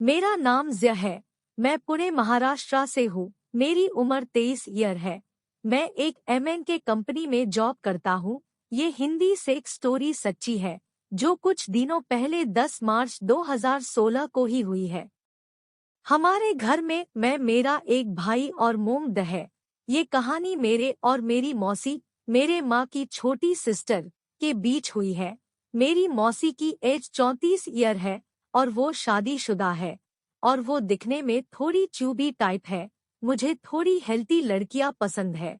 मेरा नाम ज़िया है। मैं पुणे महाराष्ट्र से हूँ। मेरी उम्र 23 ईयर है। मैं एक एमएनके कंपनी में जॉब करता हूँ। ये हिंदी से एक स्टोरी सच्ची है, जो कुछ दिनों पहले 10 मार्च 2016 को ही हुई है। हमारे घर में मैं, मेरा एक भाई और मोम है। ये कहानी मेरे और मेरी मौसी, मेरे माँ की छोटी सिस्टर, के बीच हुई है। मेरी मौसी की एज 34 ईयर है और वो शादीशुदा है, और वो दिखने में थोड़ी च्यूबी टाइप है। मुझे थोड़ी हेल्थी लड़कियां पसंद है।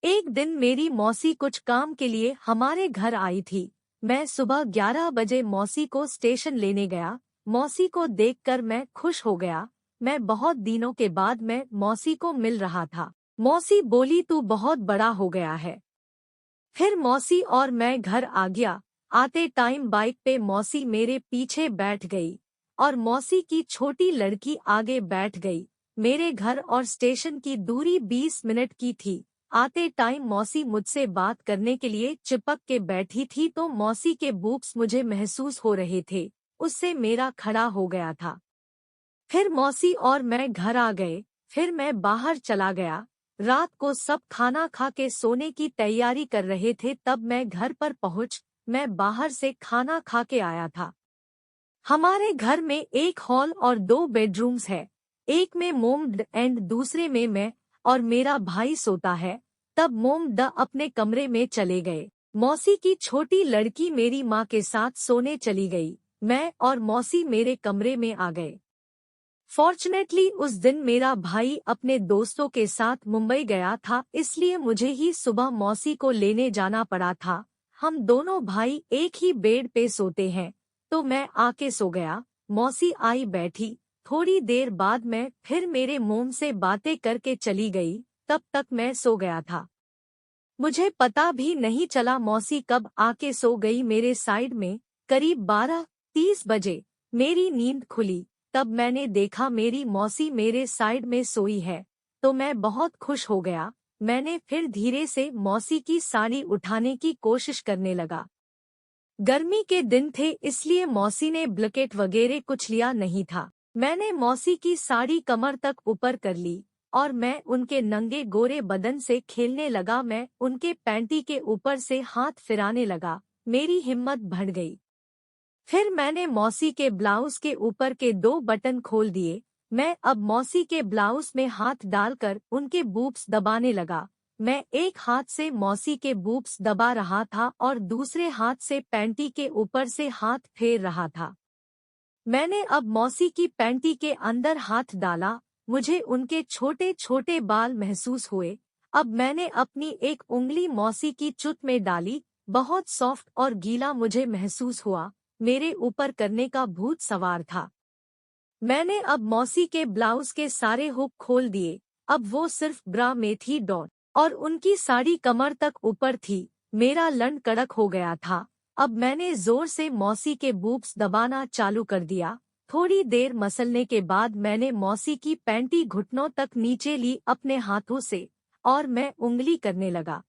एक दिन मेरी मौसी कुछ काम के लिए हमारे घर आई थी। मैं सुबह 11 बजे मौसी को स्टेशन लेने गया। मौसी को देखकर मैं खुश हो गया। मैं बहुत दिनों के बाद मैं मौसी को मिल रहा था। मौसी बोली, तू बहुत बड़ा हो गया है। फिर मौसी और मैं घर आ गया। आते टाइम बाइक पे मौसी मेरे पीछे बैठ गई और मौसी की छोटी लड़की आगे बैठ गई। मेरे घर और स्टेशन की दूरी 20 मिनट की थी। आते टाइम मौसी मुझसे बात करने के लिए चिपक के बैठी थी, तो मौसी के बूब्स मुझे महसूस हो रहे थे। उससे मेरा खड़ा हो गया था। फिर मौसी और मैं घर आ गए। फिर मैं बाहर चला गया। रात को सब खाना खा के सोने की तैयारी कर रहे थे, तब मैं घर पर पहुंच। मैं बाहर से खाना खा के आया था। हमारे घर में एक हॉल और 2 बेडरूम्स है। एक में मोम एंड दूसरे में मैं और मेरा भाई सोता है। तब मोम अपने कमरे में चले गए। मौसी की छोटी लड़की मेरी माँ के साथ सोने चली गई। मैं और मौसी मेरे कमरे में आ गए। फॉर्चुनेटली उस दिन मेरा भाई अपने दोस्तों के साथ मुंबई गया था, इसलिए मुझे ही सुबह मौसी को लेने जाना पड़ा था। हम दोनों भाई एक ही बेड पे सोते हैं, तो मैं आके सो गया। मौसी आई बैठी। थोड़ी देर बाद मैं फिर मेरे मोम से बातें करके चली गई। तब तक मैं सो गया था। मुझे पता भी नहीं चला मौसी कब आके सो गई मेरे साइड में। करीब 12:30 बजे मेरी नींद खुली। तब मैंने देखा मेरी मौसी मेरे साइड में सोई है, तो मैं बहुत खुश हो गया। मैंने फिर धीरे से मौसी की साड़ी उठाने की कोशिश करने लगा। गर्मी के दिन थे, इसलिए मौसी ने ब्लैंकेट वगैरह कुछ लिया नहीं था। मैंने मौसी की साड़ी कमर तक ऊपर कर ली और मैं उनके नंगे गोरे बदन से खेलने लगा। मैं उनके पैंटी के ऊपर से हाथ फिराने लगा। मेरी हिम्मत बढ़ गई। फिर मैंने मौसी के ब्लाउज के ऊपर के 2 बटन खोल दिए। मैं अब मौसी के ब्लाउज में हाथ डालकर उनके बूब्स दबाने लगा। मैं एक हाथ से मौसी के बूब्स दबा रहा था और दूसरे हाथ से पैंटी के ऊपर से हाथ फेर रहा था। मैंने अब मौसी की पैंटी के अंदर हाथ डाला। मुझे उनके छोटे छोटे बाल महसूस हुए। अब मैंने अपनी एक उंगली मौसी की चुत में डाली। बहुत सॉफ्ट और गीला मुझे महसूस हुआ। मेरे ऊपर करने का भूत सवार था। मैंने अब मौसी के ब्लाउज के सारे हुक खोल दिए। अब वो सिर्फ ब्रा में थी डॉट, और उनकी साड़ी कमर तक ऊपर थी। मेरा लन कड़क हो गया था। अब मैंने जोर से मौसी के बूब्स दबाना चालू कर दिया। थोड़ी देर मसलने के बाद मैंने मौसी की पैंटी घुटनों तक नीचे ली अपने हाथों से, और मैं उंगली करने लगा।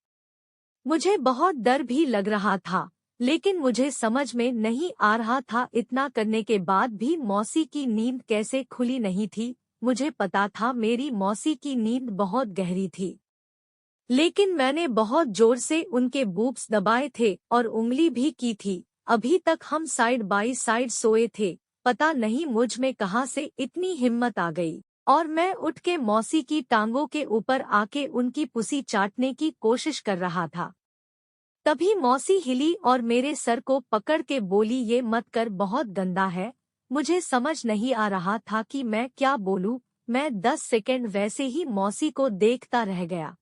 मुझे बहुत डर भी लग रहा था, लेकिन मुझे समझ में नहीं आ रहा था इतना करने के बाद भी मौसी की नींद कैसे खुली नहीं थी। मुझे पता था मेरी मौसी की नींद बहुत गहरी थी, लेकिन मैंने बहुत जोर से उनके बूब्स दबाए थे और उंगली भी की थी। अभी तक हम साइड बाई साइड सोए थे। पता नहीं मुझ में कहाँ से इतनी हिम्मत आ गई, और मैं उठ के मौसी की टांगों के ऊपर आके उनकी पुसी चाटने की कोशिश कर रहा था। तभी मौसी हिली और मेरे सर को पकड़ के बोली, ये मत कर, बहुत गंदा है। मुझे समझ नहीं आ रहा था कि मैं क्या बोलूं। मैं 10 सेकंड वैसे ही मौसी को देखता रह गया।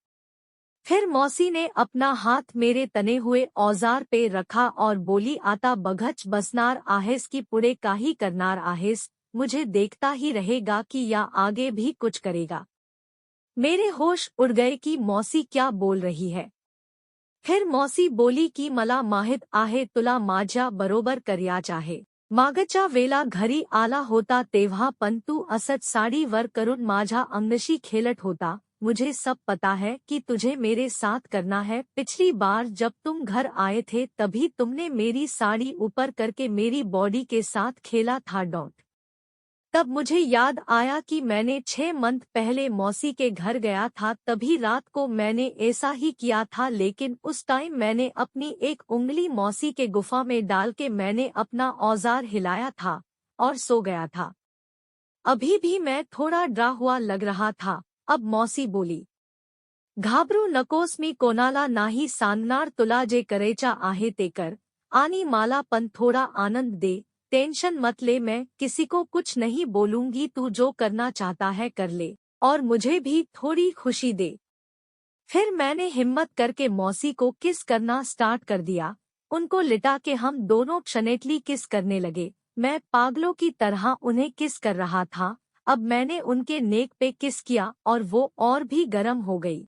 फिर मौसी ने अपना हाथ मेरे तने हुए औजार पे रखा और बोली, आता बघच बसनार आहेस की पुड़े काही करनार आहेस। मुझे देखता ही रहेगा कि या आगे भी कुछ करेगा। मेरे होश उड़ गए कि मौसी क्या बोल रही है। फिर मौसी बोली की मला माहित आहे तुला माझ्या बरोबर कर्याच आहे. मागच्या वेळा घरी आला होता तेव्हा पण तू असत साडीवर करून माझ्या अंगशी खेलत होता. मुझे सब पता है कि तुझे मेरे साथ करना है. पिछली बार जब तुम घर आए थे तभी तुमने मेरी साड़ी ऊपर करके मेरी बॉडी के साथ खेला था. डॉट तब मुझे याद आया कि मैंने 6 मंथ पहले मौसी के घर गया था, तभी रात को मैंने ऐसा ही किया था, लेकिन उस टाइम मैंने अपनी एक उंगली मौसी के गुफा में डाल के मैंने अपना औजार हिलाया था और सो गया था। अभी भी मैं थोड़ा डरा हुआ लग रहा था। अब मौसी बोली, घाबरू नकोस मी कोणाला नाही सांगणार तुला जे करेचा आहे ते कर, आणि मला पण थोड़ा आनंद दे। टेंशन मत ले, मैं किसी को कुछ नहीं बोलूंगी, तू जो करना चाहता है कर ले और मुझे भी थोड़ी खुशी दे। फिर मैंने हिम्मत करके मौसी को किस करना स्टार्ट कर दिया। उनको लिटा के हम दोनों क्षणेटली किस करने लगे। मैं पागलों की तरह उन्हें किस कर रहा था। अब मैंने उनके नेक पे किस किया और वो और भी गर्म हो गई।